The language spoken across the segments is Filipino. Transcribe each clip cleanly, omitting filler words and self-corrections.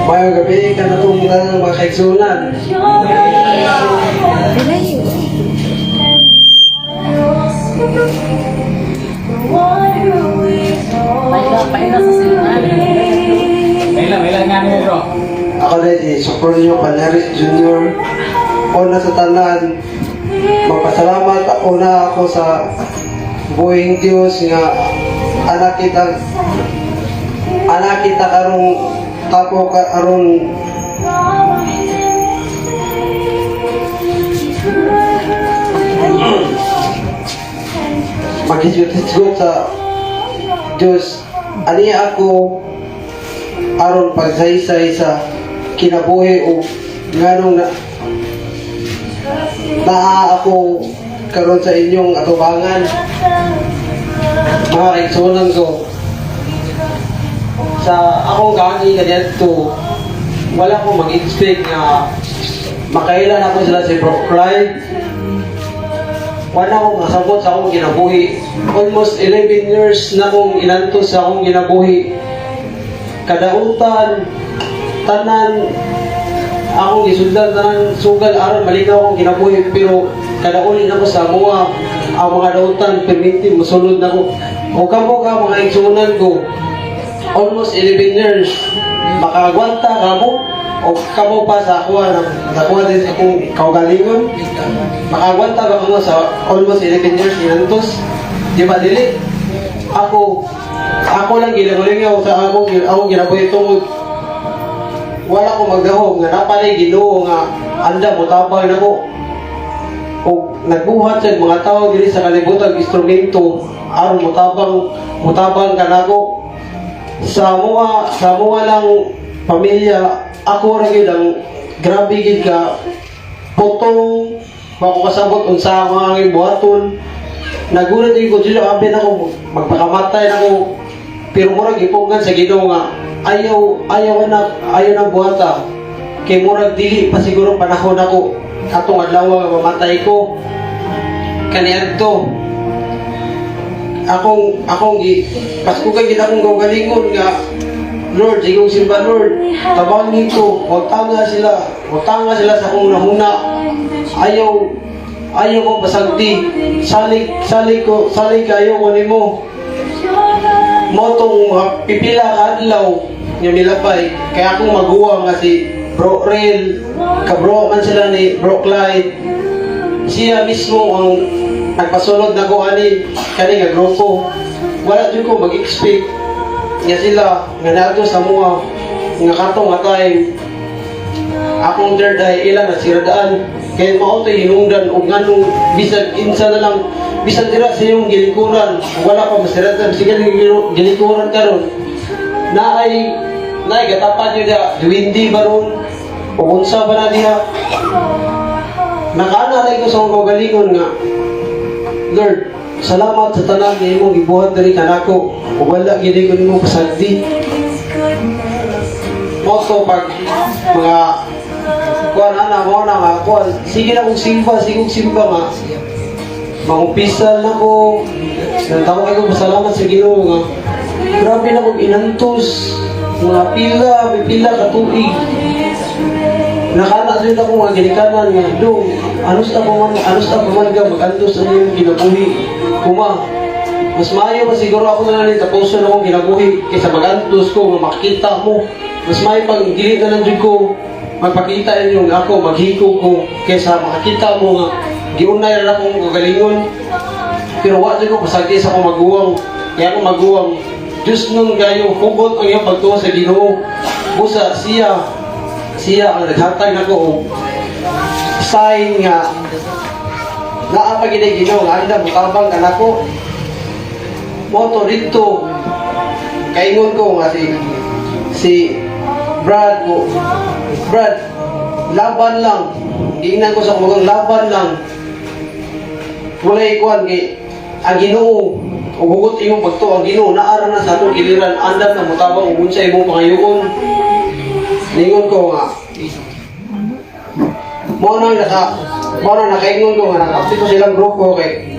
Mayong gabi ka na itong mga kaigsunan. Paila sa sinunan. Paila nga mo bro. Ako na si Socorro Panaris Jr. Una sa tanan, magpasalamat una ako sa buhing Diyos nga anak kita karong tapo ka aron maghisgot sa Diyos. Ani ako aron pagsaysay sa kinabuhi o nganong naa ako karon sa inyong atubangan. Mga kaigsunan ko, sa akong gani ganito, wala ko mag-expect na makailan ako sila si Bro Clyde. Wala akong nasabot sa akong ginabuhi. Almost 11 years na akong inantos sa akong ginabuhi. Kadautan, tanan, akong gisundan, tanan, sugal, aron, malinaw akong ginabuhi. Pero kadaulin ako sa ang mga dautan, permitted, musulod na ko. O kamo ka, mga igsunan ko, almost 11 years, makagwanta ka mo, o kamo pa sa nakuha din sa akong kaugalingon, makagwanta ba mo sa almost 11 years, inantos, di ba dili? Ako lang ginagulingaw sa akong ginabuhi tungod. Wala ko magdahog, nga napalay Ginoo nga anda mo tapay na ko. O nagbuhat sa mga tao dili sa kalibutan instrumento aron mutabang ka nako. Sa mga lang pamilya, ako ra gyud ang grabe gid ka putong bako kasabot unsa ang mga buhaton. Nagulat din ko sila abi na ko magpakamatay na ko, pero murag ipugan sa Ginoo nga ayaw na buhata kay murag dili pa siguro panahon ako atong adlaw nga mamatay ko kaniadto. Akong paskugay gid akong gawgalingon nga Lord, sigong simba Lord, tabangin ko, wag tanga sila sa akong nahuna. Ayaw ko basagdi, salig kayo ko nimo. Motong pipila ka adlaw nga milapay, kaya akong maguwang nga si Bro Rel, kabro man sila ni Bro Clyde. Siya mismo ang nagpasulod na ko kani nga grupo. Wala dyan ko mag-expect nga sila nga nato sa mga nga katong nga time akong third eye ilan na siradaan kaya maotoy hinungdan o nganong bisag insa na lang bisag dira sa iyong gilikuran wala pa masiratan sige gilikuran karon naay gatapan nyo na duwindi ba ron o unsa ba na diha nakaanalay ko sa akong kaugalingon nga Lord, salamat sa tanan nga imong gibuhat diri kanako o wala gid ko nimo pasagdi. Moto pag mga kuan ana mo na nga kuan sige na kong simba nga mangumpisal na ko nagtawag ko pasalamat sa Ginoo nga grabe na kong inantos mga pila ka tuig nakana din ako nga ginikanan nga dong anus ta man ka mag-antos sa iyong ginabuhi kuma mas maayo pa siguro ako na lang tapuson akong ginabuhi kaysa mag-antos ko nga makita mo mas maayo pag dili na lang dyan ko magpakita ninyo nga ako maghiko ko kaysa makakita mo nga giunay na akong gagalingon pero wala dyan ko pasagdi sa akong maguwang kaya akong maguwang Diyos nung gayo hugot ang iyong pagtuwa sa Ginoo busa siya ang naghatag na ko sign nga naapagin Ginoo nga anda mutabang ka na ko moto dito kaingon ko nga si Brad laban lang tingnan ko sa kumagang laban lang walay kuhan kay ang Ginoo o hugot imong pagtuwa ang Ginoo naara na sa atong giliran andam na mutabang ug unsa imong pangayoon ningon ko nga mo na nakaingon ko nga nakapit ko silang grupo kay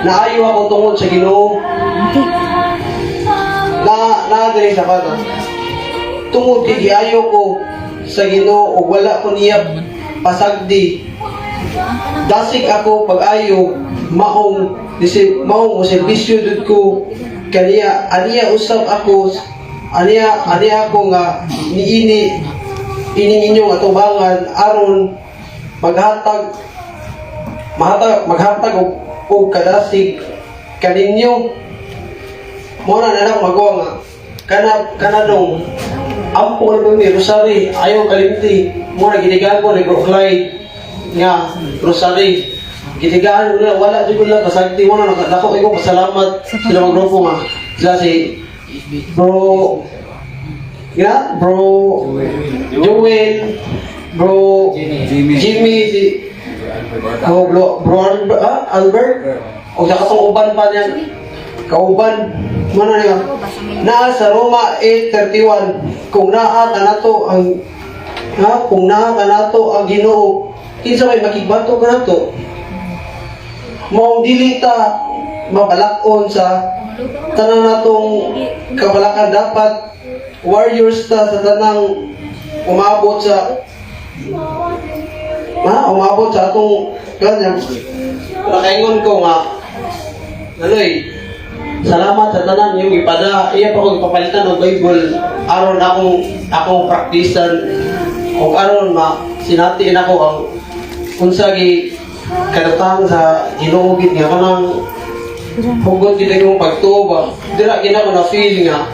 naayo ako tungod sa Ginoo na diri sa kato tungod kay giayo ko sa Ginoo ug wala ko niya pasagdi. Dasig ako pag-ayo maong maong serbisyo dud ko kaniya aniya usab ako aniya ako nga niini ining inyong atubangan aron maghatag og kadasig kaninyo. Mo na lang magawa nga kanadong ampo na mi rosary ayaw kalimti mo na ginigaan ko ni Clyde nga rosary ginigaan ko wala jud lang kasagti mo na nakadako ko pasalamat sila mga grupo nga sila si bro Joel bro Jimmy si bro Albert o sa katong uban pa niya kauban mo na niya naa sa Roma 8:31 kung naa kanato ang Ginoo kinsa may makigbato kanato mao dili ta mabalakon sa tanan natong kabalakan. Dapat warriors ta sa tanang umabot sa atong ganyan. Nakaingon ko nga salamat sa tanan yung ipada iya pa ko ipapalitan og Bible aron akong praktisan o aron sinati nako ang unsa gi kadutang sa Ginoo gid nga kanang hugot gid akong pagtuo ba dira gid ako na feel nga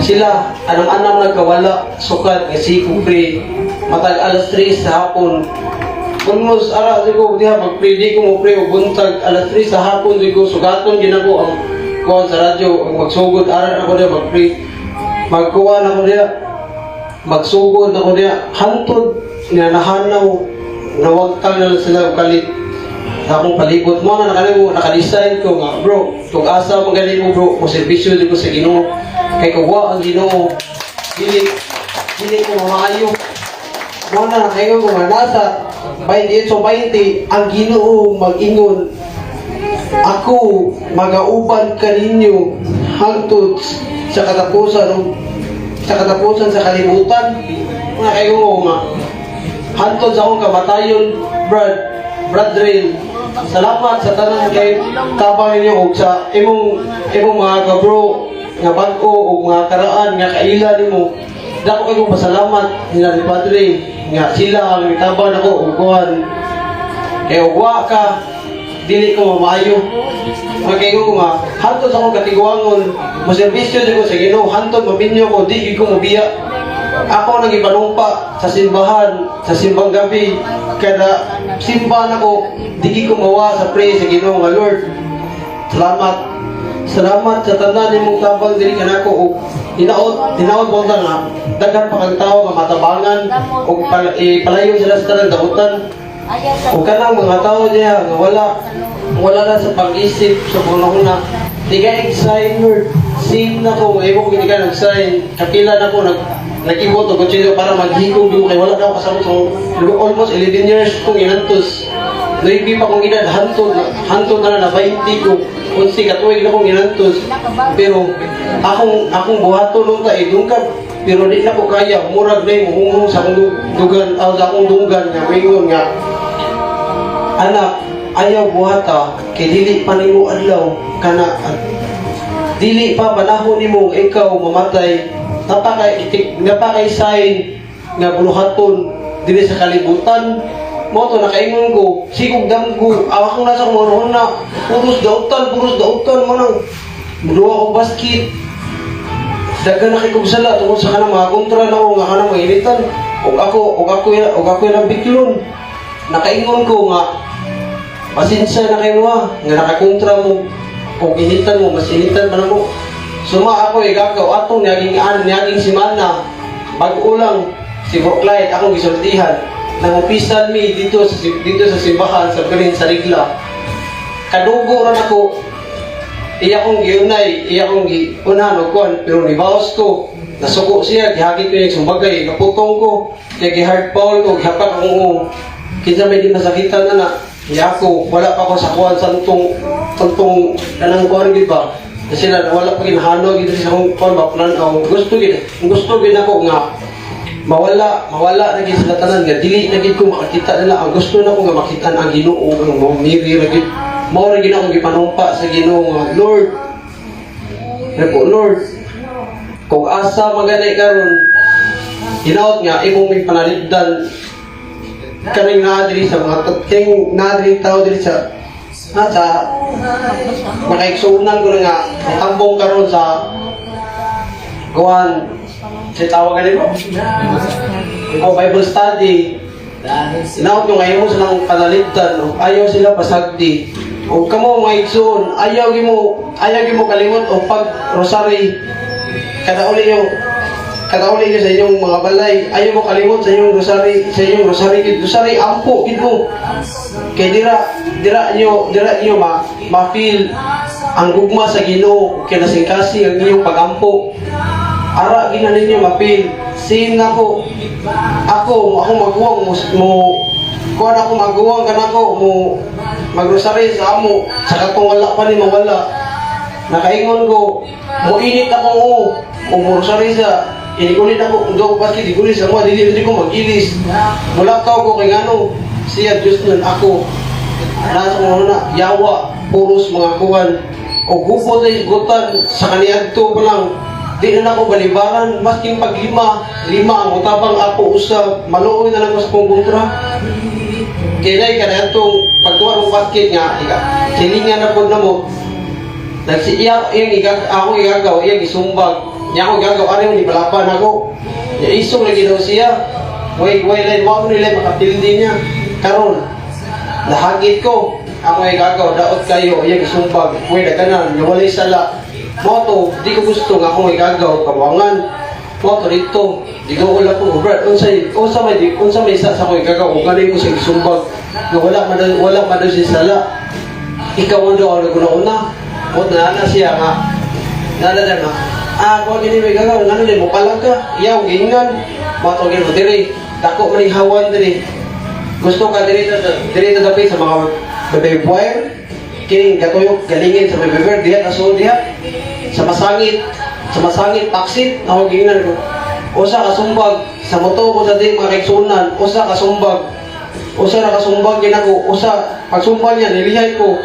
sila anang nagkawala sukat nga si Kupre matag alas 3 sa hapon kunmos ara ko diha mag-pray di ko mo pray og buntag alas 3 sa hapon di ko sugaton gid ako ang kuha sa radyo, magsugod, aral ako diya, mag-pray. Magkuha na ako diya, magsugod ako diya, hantod, nahanaw, nawagtang na sila kalit. Sa akong palibot mo na nakadesign ko nga, bro, kung asa magaling mo bro, kung servisyo din ko sa Ginoo, kay kuwa ang Ginoo, dili ko mamayo. Mo na nakaingon ko nga, nasa 28-20, ang Ginoo mag-ingon, ako magauban kaninyo hangtod sa katapusan sa kalibutan. Mga kayo nga hangtod sa akong kamatayon, Brad Rail. Salamat sa tanan kay tabang ninyo og sa imong mga kabro nga bag-o og mga karaan nga kaila nimo. Dako kayo pasalamat nila ni Padre nga sila ang itabang nako og kuan. Kay ugwa ka dili ko mamayo. Magkaingon ko nga, hantod sa akong katiguangon, maservisyo din ko sa Ginoo, hantod mabinyo ko, di ko mabiya. Ako nang ipanumpa sa simbahan, sa simbang gabi, kada simbahan ako, di ko mawa sa pray sa Ginoo nga Lord. Salamat sa tanan nimong tabang diri kanako og hinaot mo nga daghan pa kang tawo nga matabangan og palayo sila sa tanang daotan. O kanang mga tao niya nga wala na sa pag-isip sa una-una di ka nag-sign Lord save na ko ewan ko hindi ka nag-sign kapila na ko nag-ibot o kutsilo para maghigog yung kay wala na ako kasama so almost 11 years kong inantos naibi pa kong edad hantod na 20 ko kung si katuwig na kong inantos pero akong buhato nung dungkad pero di na ko kaya murag na yung humong sa akong dugan sa akong dunggan nga mingon nga anak, ayaw buhata, kay dili pa nimo adlaw, dili pa panahon nimo ikaw mamatay, napakay sign nga buluhaton dili sa kalibutan. Mo to nakaingon ko, sigog damgo, awak na sa kumaroon na, puros dautan mo nang duwa ko basket. Daga na kay kugsala tungkol sa kanang mga kontra na o nga kanang mga initan. Og ako yung biklon. Nakaingon ko nga, pasensya na kayo nga nakakontra mo o initan mo, mas initan man mo. Suma ako gagaw atong naging simana bago lang si Bro Clyde akong gisultihan nangupisan mi dito sa simbahan sa Green sa Rigla. Kadugo ran ako iya kong giunay, iya kong giunahan o kuhan, pero nibawas ko nasuko siya, gihagit ko yung sumbagay naputong ko, kaya gi-hard foul ko gihapak akong kinsa may di masakitan na iya ko, wala pa ko sa kuhan santong kanang kuhan ba Kasi na wala pa ginahanog ito sa akong pagbakunan o gusto gid ako nga mawala na gid sila tanan nga dili na gid ko makakita nila ang gusto na ko nga makitaan ang Ginoo nga mamiri ra gid mao ra gid akong gipanumpa sa Ginoo nga Lord. Lord, kung asa maganay karon hinaot nga imong may panalipdan kaning naadiri sa mga kaning naadiri tao diri sa makaigsunan ko na nga natambong karon sa kuhan sa tawagan nito o Bible study. Hinaot nga ngayon sa nang panalipdan ayaw sila pasagdi o kamo mga igsoon ayaw gimo kalimot o pag rosary kadauli nyo sa inyong mga balay ayaw mo kalimot sa inyong rosary ampo gid mo kay dira nyo ma-feel ang gugma sa Ginoo kay nasingkasi ang inyong pagampo ara gina ninyo ma-feel sin ako maguwang mo kuan ako maguwang kanako mo magrosary sa amo sa katong wala pa ni mawala nakaingon ko mo init ako o rosary sa inigulit ako do paski digulis sa mo dili ko magilis mulakaw ko kay ngano siya Dios nun ako nasa mo na yawa puros mga kuwan o gubot ay gutan sa kaniadto pa lang di na ako balibaran masking pag lima ang utabang ako usab maluoy na lang ko sa kong kontra kaya kaniadtong pagtuwa ng basket nga silingan na po na mo nagsiiyak ako igagaw iya gisumbag niya ako igagaw ano ni balapan ako niya isong lagi daw siya way lay mo nila makatildi niya karon nahagit ko ako igagaw daot kayo iya gisumbag way daganan nawalay sala mo to di ko gusto nga ako igagaw kawangan mo to dito di ko wala ko brad unsa may isa sa ako igagaw ug ganay ko sa gisumbag nga wala man si sala ikaw ang daw naguna-una o na siya nga nalala na kung gini may gagaw nga nila mo palang ka iyaw gingan matogin mo diri dako manihawan diri gusto ka diri na dapit sa mga bebe buwer kining gatuyok galingin sa bebe buwer diha aso diha sa masangit taksit ako gingan ko usa ka sumbag sa moto mo sa di mga kaigsunan usa ka sumbag ginako usa pagsumbag niya nilihay ko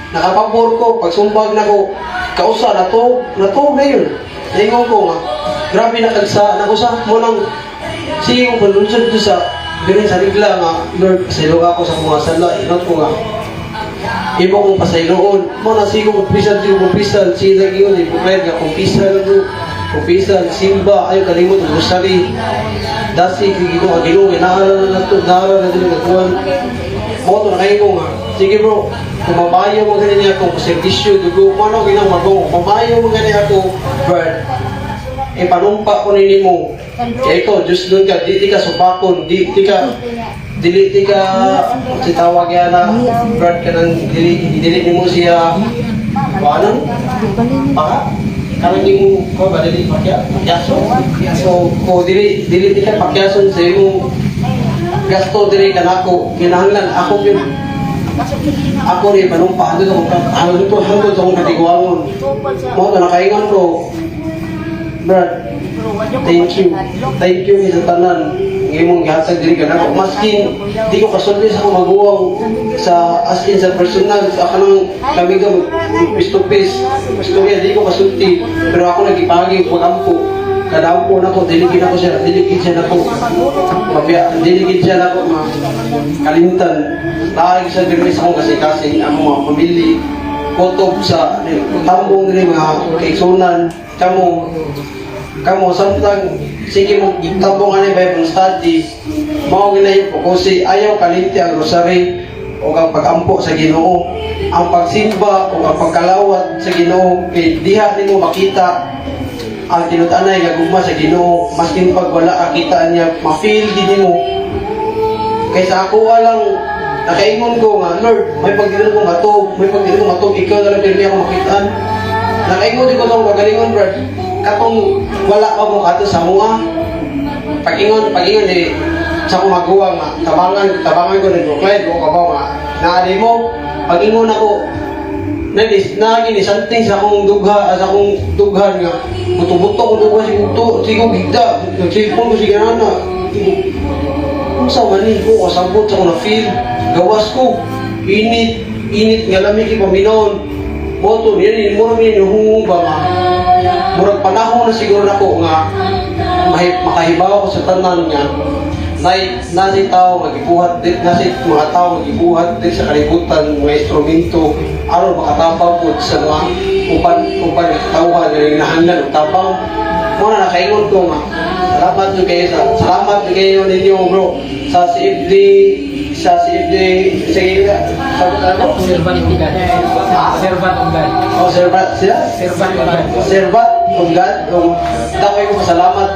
nakapabor ko pagsumbag na ko kausa na to na yun naingon ko nga grabe na kagsa nakusa mo nang siyong palunsod to sa birin sa rigla nga Lord pasaylo ako sa mga sala inot ko nga ibo kong pasayloon mo na sigong kumpisal siya nag-iyon ipukred nga kumpisal simba ayaw kalimot ang rosary dasi kagino inaaral na din nagkuhan mo to na kayo ko nga sige bro kumabayo mo ganyan niya akong servisyo dugo mo ano ginang magong kumabayo mo ganyan ako bird panumpa ko nini mo kaya ito Diyos nun ka di ka supakon di ka sitawag yan na bird ka nang dili mo siya paano baka karang yung ko ba dili pakyaso so ko dili ka pakyason sa imong gasto dili ka nako kinahanglan ako yun ako rin panumpa hanggang akong katiguangon mo ito nakaingan ko Brad thank you sa tanan ngayon mong gihatag diri ka nako maskin di ko kasulti sa akong maguwang sa as in sa personal sa kanang kami ka face to face istorya di ko kasulti pero ako nagipagi pagampo kadampo na ko diligid siya na ko kalimutan tayo sa bilis akong kasi ang mga pamilya kotob sa tambong nila mga kaigsunan kamo samtang sige mo tambong ani Bible study mao ginay po kasi ayaw kalimti ang rosary o ang pagampo sa Ginoo ang pagsimba o ang pagkalawat sa Ginoo kay diha nimo makita ang tinutanay nga gugma sa Ginoo maskin pag wala akita niya ma-feel din mo kaysa ako lang nakaingon ko nga Lord may pagdino ko matog ikaw na lang pirmi ako makitaan nakaingon din ko itong magalingon Brad katong wala pa mo kato sa mga pag-ingon sa akong magawa nga tabangan ko ng Brooklyn ko kabaw nga naali mo pag-ingon ako Naginisanting sa akong dughan nga. Buto-buto ko dughan sigong gigda. Nagsilpon ko siya nana. Kung sa mani ko, kasabot sa akong na-feel. Gawas ko. Init nga lamig ipaminaon. Boto niya, murag niya yung ba nga. Murag panahon na siguro na ko nga. Makahibaw ko sa tanan nga. Nasi tao magibuhat din, nasi mga tao magibuhat din sa kalibutan, mga instrumento, aron makatapang po sa mga upan ng katawhan na hinahanglan o tapang. Muna nakaingon ko nga, salamat kayo ninyo bro, sa CFD, sige, Servan of God. Servan of God. o servat siya? Servan of God. Servat of God, dakoy ko pasalamat.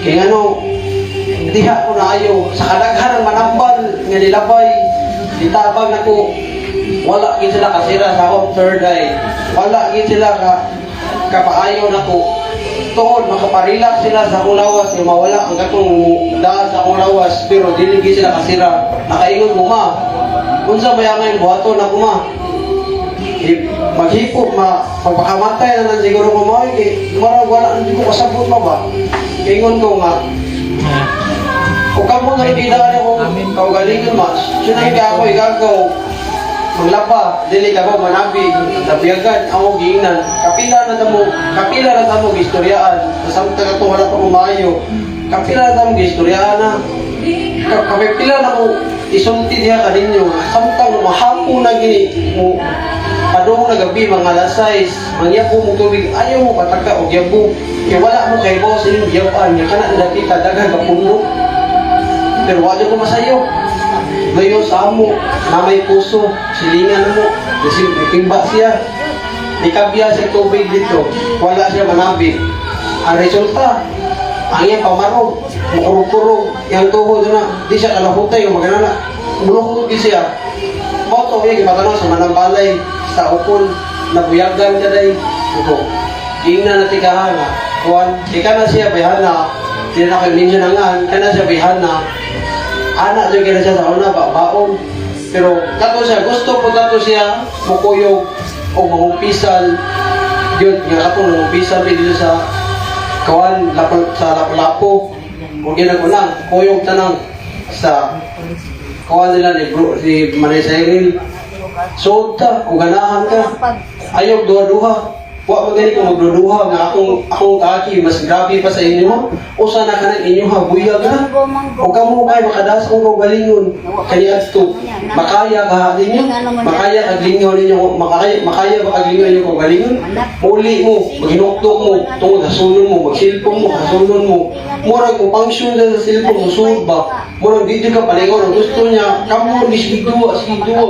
Kaya nga no, diha ko na ayo sa kadaghan ng manambal nga nilabay itabag na ko wala gid sila kasira sa akong third eye, wala gid sila kapaayo na ko tungod makaparelax sila sa akong lawas nga mawala ang katong daan sa akong lawas pero dili gid sila kasira. Nakaingon mo ma unsa may angay buhaton ako ma maghipot magpakamatay na lang siguro ko mo marag wala hindi ko kasabot pa ba ingon ko nga kung kamo nga hindi na ako kaugalingan mas, sinay ka ako igagaw maglaba, dili ka mo manabi nabiyagan, ako giinan kapila na tamo gistoryaan kasamta ka ito wala pa kumayo kapila na tamo gistoryaan na kapila na mo isulti diha ka ninyo samtang mahapo na gini mo padung na gabi mga alas 6 mangyapo mo tubig ayaw mo pataka o gyabo kaya wala mo kay boss inyong gyapan nga kana na kita daghan kapuno pero wala ko masayo. Ngayon sa amo, na may puso, silingan mo, kasi itimba siya. Ikabya sa tubig dito, wala siya manabig. Ang resulta, ang iyang pamarog, mukurog-kurog, yung tuhod na, di siya kalahutay, yung magana na, bulukod siya. Boto, yung ipatanong sa manambalay, sa upol, nabuyagan ka day. Ito, tingnan na tikahan na, kuwan, ika na siya, bayana, hindi na kayo ninyo nangan, ka na siya, bayana, anak juga na siya sa una, baon. Pero kato siya, gusto po kato siya mukuyog o mangumpisal. Yun, nga kato mangumpisal dito sa kawan, sa lapo-lapo. Kung ginagulang, kuyog tanang sa kawan nila si Manay Cyril. So, kung ganahan ka, ayaw duha-duha. Wa magani ko magduduha nga akong kaaki mas grabe pa sa inyo. Usa na kanang inyo ha buyag na. O kamo kay makadas kung galingon kani adto. Makaya ka ninyo, makaya aglingaw ninyo, makaya ba aglingaw ninyo kung galingon? Muli mo, maginuktok mo, tungod hasulon mo, magsilpong mo, hasulon mo. Murag mo function sa silpong mo sulod ba? Murag dito ka palingaw ang gusto niya. Kamo sige duwa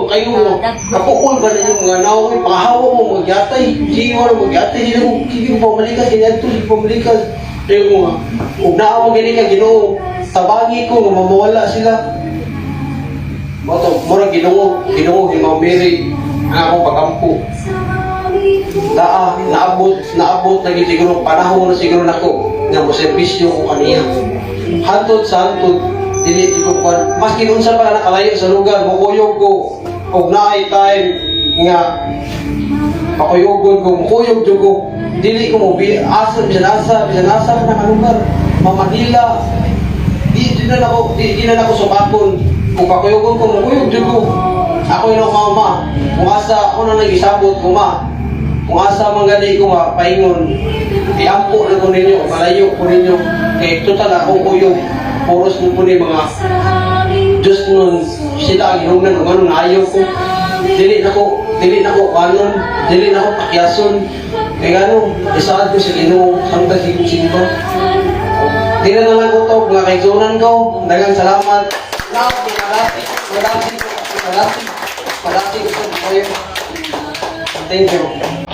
kayo mo. Kapukol ba ninyo mga naoy, pangahawa mo magyatay. Sige mo magyatay sila mo, sige mo pamalikas, sige pamalikas. Kaya mo nga, huwag na ako gani ka ginoo, tabangi ko, mamawala sila. Bato, murag ginoo, himamiri, ang akong pagampo. Naabot na siguro, panahon na siguro na ko, nga mo servisyo ko kaniya. Hantod sa hantod, dili ko kuwan, mas kinunsa pa na nakalayo sa lugar, mukuyog ko, huwag na ay time, nga, pakuyugon ko, mukuyog dyan ko, dili ko mo, bisan asa na lugar, Manila, di na ako sukakon, kung pakuyugon ko, mukuyog dyan ko, ako yung mama, kung asa ako na nag-isabot ko kung asa manggani ko paingon, iampo na ko ninyo, malayo ko ninyo, kaya total akong kuyog, puros mo po ni mga Diyos nun, sila ang hinungnan, kung anong ayaw ko, dili na ko kanon, dili na ko pakyason. Kaya ano, isaad ko sa Ginoo, sangta siguro. Di na lang ko to, mga kaigsunan ko, dagang salamat. Malati ko sa kayo. Thank you.